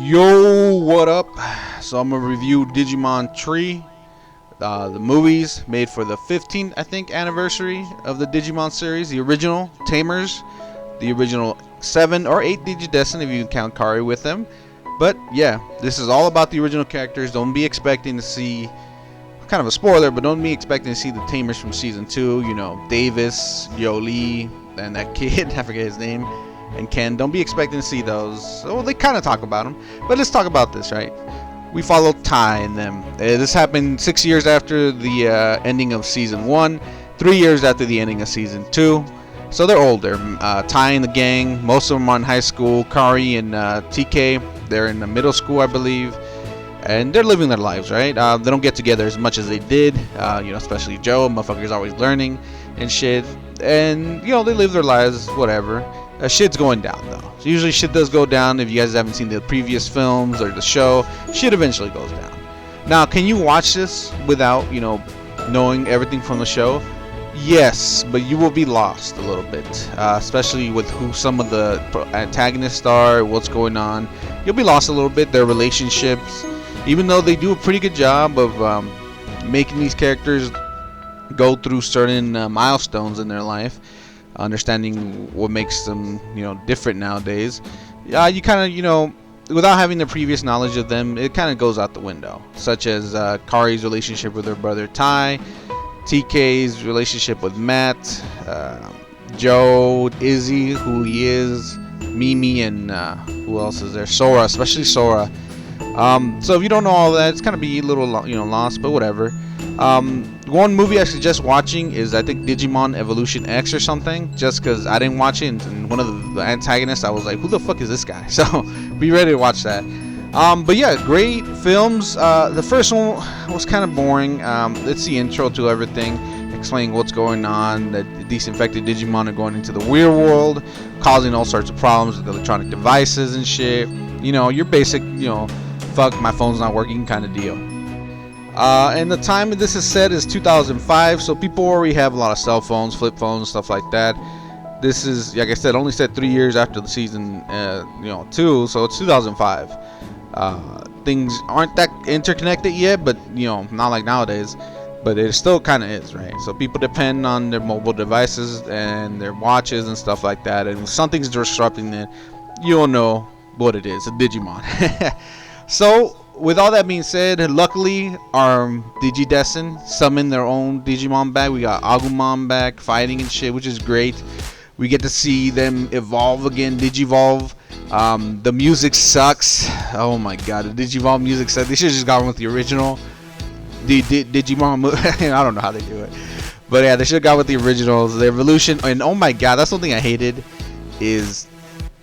Yo, what up? So I'm gonna review Digimon Tree, the movies made for the 15th, I think, anniversary of the Digimon series, the original Tamers, the original 7 or 8 Digidestin if you can count Kari with them. But yeah, this is all about the original characters. Don't be expecting to see, kind of a spoiler, but don't be expecting to see the Tamers from season 2. You know, Davis, Yoli, and that kid, I forget his name, and Ken. Don't be expecting to see those. Well, they kind of talk about them, but let's talk about this, right? We follow Tai and them. This happened 6 years after the ending of season 1, 3 years after the ending of season 2. So they're older. Tai and the gang, most of them are in high school. Kari and TK, they're in the middle school, I believe. And they're living their lives, right? They don't get together as much as they did. Especially Joe, motherfucker's always learning and shit. And, they live their lives, whatever. Shit's going down, though. So usually shit does go down. If you guys haven't seen the previous films or the show, shit eventually goes down. Now, can you watch this without, knowing everything from the show? Yes, but you will be lost a little bit, especially with who some of the antagonists are, what's going on. You'll be lost a little bit, their relationships, even though they do a pretty good job of making these characters go through certain milestones in their life, understanding what makes them, different nowadays. You kind of, without having the previous knowledge of them, it kind of goes out the window, such as Kari's relationship with her brother Tai, TK's relationship with Matt, Joe, Izzy, who he is, Mimi, and who else is there? Sora, especially Sora. So if you don't know all that, it's kind of be a little, lost, but whatever. One movie I suggest watching is, I think, Digimon Evolution X or something, just because I didn't watch it, and one of the antagonists, I was like, who the fuck is this guy? So be ready to watch that. But yeah, great films. The first one was kind of boring. It's the intro to everything, explaining what's going on, that these infected Digimon are going into the weird world, causing all sorts of problems with electronic devices and shit. Your basic, fuck, my phone's not working kind of deal. And the time this is set is 2005, so people already have a lot of cell phones, flip phones, stuff like that. This is, like I said, only set 3 years after the season, 2, so it's 2005. Things aren't that interconnected yet, but not like nowadays, but it still kind of is, right? So people depend on their mobile devices and their watches and stuff like that, and if something's disrupting it, you'll know what it is, a Digimon. So with all that being said, luckily our Digidestin summoned their own Digimon back. We got Agumon back fighting and shit, which is great. We get to see them evolve again, Digivolve. The music sucks. Oh my god, the Digivolve music sucks. They should have just gone with the original Digimon. I don't know how they do it, but yeah, they should have gone with the originals. The evolution, and oh my god, that's something I hated, is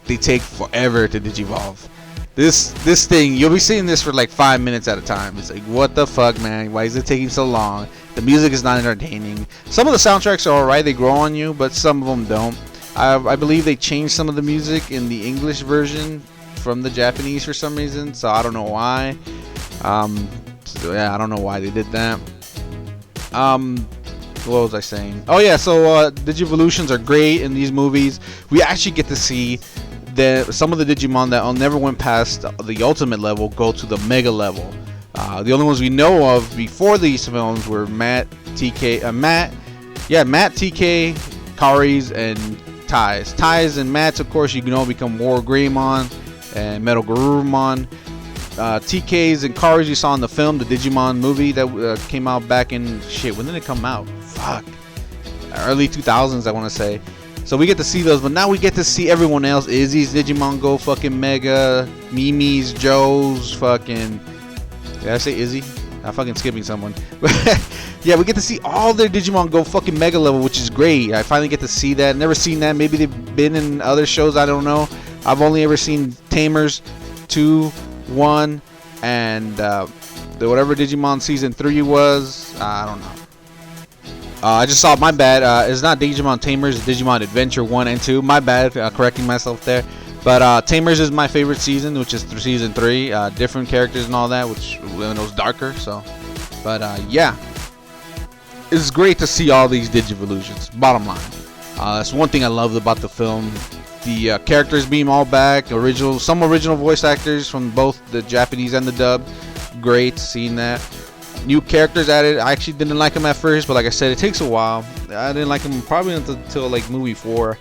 they take forever to Digivolve. This thing, you'll be seeing this for like 5 minutes at a time. It's like, what the fuck, man? Why is it taking so long? The music is not entertaining. Some of the soundtracks are alright, they grow on you, but some of them don't. I believe they changed some of the music in the English version from the Japanese for some reason, so I don't know why. I don't know why they did that. What was I saying? Oh yeah, so Digivolutions are great in these movies. We actually get to see some of the Digimon that never went past the ultimate level go to the mega level. The only ones we know of before these films were Matt, TK, Kari's, and Tai's. Tai's and Matt's, of course, become War Greymon and Metal Garurumon. TK's and Kari's you saw in the film, the Digimon movie that came out back in, when did it come out? Fuck. Early 2000s, I want to say. So we get to see those, but now we get to see everyone else. Izzy's Digimon go fucking mega. Mimi's, Joe's fucking... Did I say Izzy? I'm fucking skipping someone. Yeah, we get to see all their Digimon go fucking mega level, which is great. I finally get to see that. Never seen that. Maybe they've been in other shows, I don't know. I've only ever seen Tamers 2, 1, and whatever Digimon Season 3 was. I don't know. I just saw, my bad, it's not Digimon Tamers, it's Digimon Adventure 1 and 2. My bad, correcting myself there. But Tamers is my favorite season, which is season 3. Different characters and all that, which it was darker, so. But yeah. It's great to see all these Digivolutions, bottom line. That's one thing I loved about the film. The characters beam all back. Some original voice actors from both the Japanese and the dub. Great seeing that. New characters added. I actually didn't like them at first, but like I said, it takes a while. I didn't like them probably until like movie 4.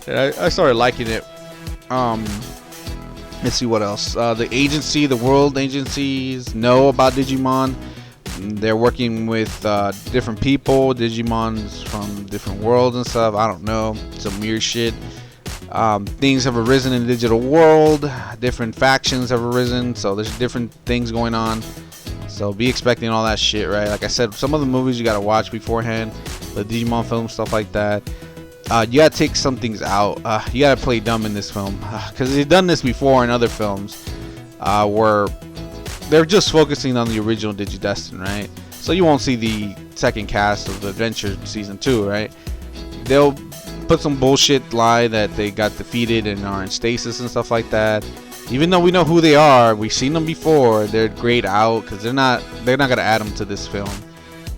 I started liking it. Let's see what else. The agency, the world agencies know about Digimon. They're working with different people, Digimons from different worlds and stuff. I don't know, some weird shit. Things have arisen in the digital world. Different factions have arisen, so there's different things going on. So be expecting all that shit, right? Like I said, some of the movies you gotta watch beforehand, the Digimon film, stuff like that. You gotta take some things out. You gotta play dumb in this film, because they've done this before in other films, where they're just focusing on the original Digidestin, right? So you won't see the second cast of Adventure Season 2, right? They'll put some bullshit lie that they got defeated and are in stasis and stuff like that. Even though we know who they are, we've seen them before. They're grayed out because they're not gonna add them to this film.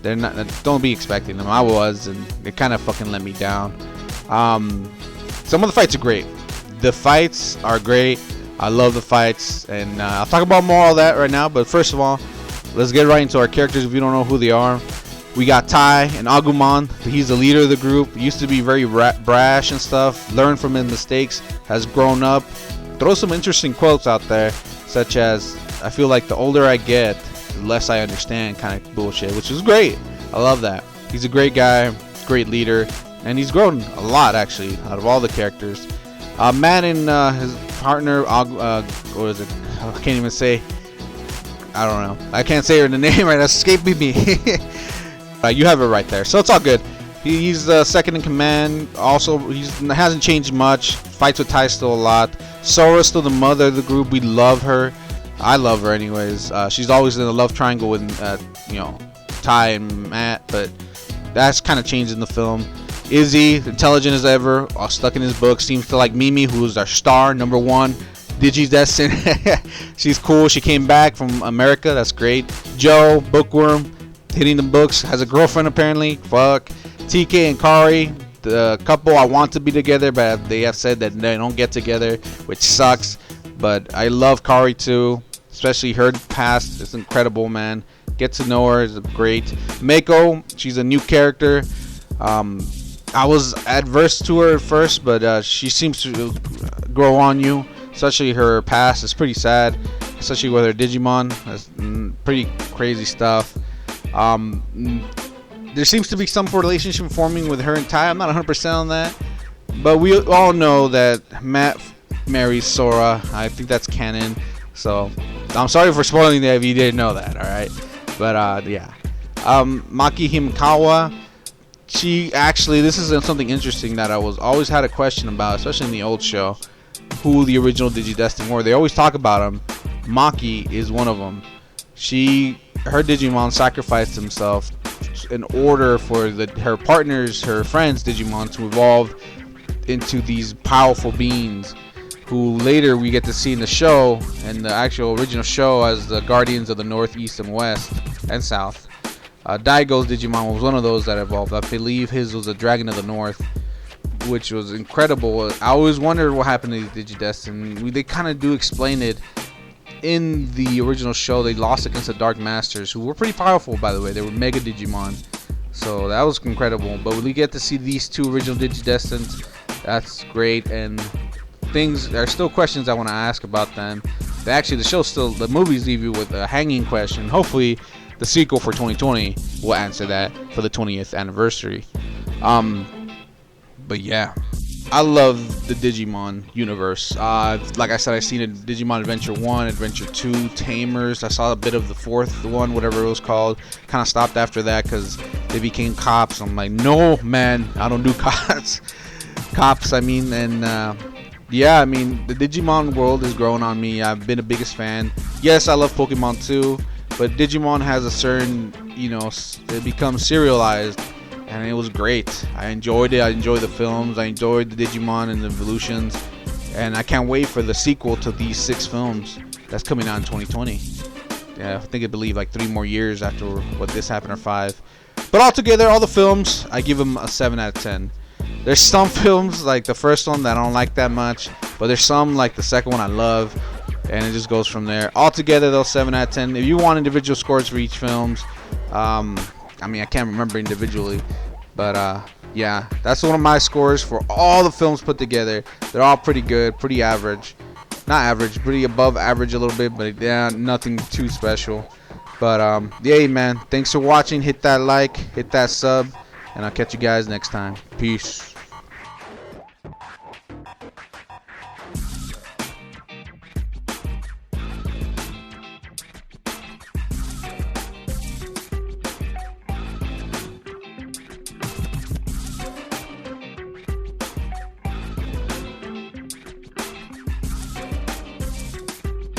They're not. Don't be expecting them. I was, and they kind of fucking let me down. Some of the fights are great. The fights are great. I love the fights, and I'll talk about more of that right now. But first of all, let's get right into our characters. If you don't know who they are, we got Tai and Agumon. He's the leader of the group. Used to be very brash and stuff. Learned from his mistakes. Has grown up. Throw some interesting quotes out there, such as, I feel like the older I get, the less I understand, kind of bullshit, which is great. I love that. He's a great guy, great leader, and he's grown a lot, actually, out of all the characters. Matt and his partner, what is it? I can't even say. I don't know. I can't say her the name right now. It's escaping me. You have it right there, so it's all good. He's second in command. Also, he hasn't changed much. Fights with Tai still a lot. Sora's still the mother of the group. We love her. I love her anyways. She's always in a love triangle with Tai and Matt, but that's kind of changed in the film. Izzy, intelligent as ever, all stuck in his book. Seems to like Mimi, who's our star, #1. Digidestin. She's cool. She came back from America. That's great. Joe, bookworm, hitting the books. Has a girlfriend apparently. Fuck. TK and Kari, the couple I want to be together, but they have said that they don't get together, which sucks. But I love Kari too, especially her past. It's incredible, man. Get to know her is great. Mako, she's a new character. I was adverse to her at first, but she seems to grow on you. Especially her past is pretty sad, especially with her Digimon. That's pretty crazy stuff. There seems to be some relationship forming with her and Tai. I'm not 100% on that, but we all know that Matt marries Sora. I think that's canon. So I'm sorry for spoiling that if you didn't know that. All right, but yeah. Maki Himikawa. She actually, this is something interesting that I always had a question about, especially in the old show, who the original Digidestin were. They always talk about them. Maki is one of them. Her Digimon sacrificed himself in order for her partners, her friends Digimon to evolve into these powerful beings who later we get to see in the show, and the actual original show, as the Guardians of the North, East, and West, and South. Daigo's Digimon was one of those that evolved. I believe his was a Dragon of the North, which was incredible. I always wondered what happened to Digidestin. They kind of do explain it in the original show. They lost against the Dark Masters, who were pretty powerful, by the way. They were Mega Digimon, so that was incredible. But when we get to see these two original Digidestins, that's great. And there are still questions I want to ask about them. The movies leave you with a hanging question. Hopefully the sequel for 2020 will answer that for the 20th anniversary. But yeah, I love the Digimon universe. Like I said, I've seen Digimon Adventure 1, Adventure 2, Tamers. I saw a bit of the fourth one, whatever it was called. Kind of stopped after that because they became cops. I'm like, no, man, I don't do cops. Yeah, I mean, the Digimon world is growing on me. I've been the biggest fan. Yes, I love Pokemon too, but Digimon has a certain, it becomes serialized. And it was great. I enjoyed it. I enjoyed the films. I enjoyed the Digimon and the evolutions. And I can't wait for the sequel to these 6 films that's coming out in 2020. Yeah, I believe like 3 more years after what this happened, or 5. But altogether, all the films, I give them a 7 out of 10. There's some films like the first one that I don't like that much, but there's some like the second one I love, and it just goes from there. Altogether, though, 7 out of 10. If you want individual scores for each films, I mean, I can't remember individually, but yeah, that's one of my scores for all the films put together. They're all pretty good, pretty average. Not average, pretty above average a little bit, but yeah, nothing too special. But yeah, man, thanks for watching. Hit that like, hit that sub, and I'll catch you guys next time. Peace.